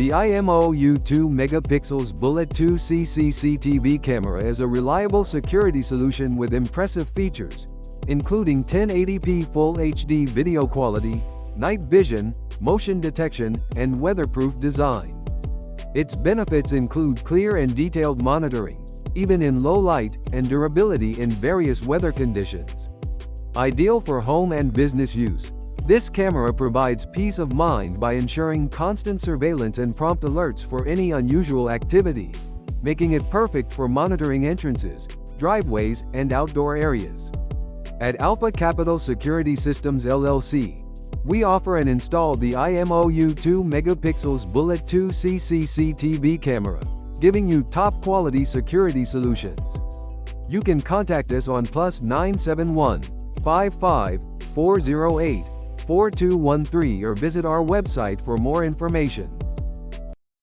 The IMOU 2MP Bullet 2C CCTV camera is a reliable security solution with impressive features, including 1080p Full HD video quality, night vision, motion detection, and weatherproof design. Its benefits include clear and detailed monitoring, even in low light, and durability in various weather conditions. Ideal for home and business use, this camera provides peace of mind by ensuring constant surveillance and prompt alerts for any unusual activity, making it perfect for monitoring entrances, driveways, and outdoor areas. At Alpha Capital Security Systems LLC, we offer and install the IMOU 2MP Bullet 2C CCTV camera, giving you top-quality security solutions. You can contact us on +971 55 408 4213 or visit our website for more information.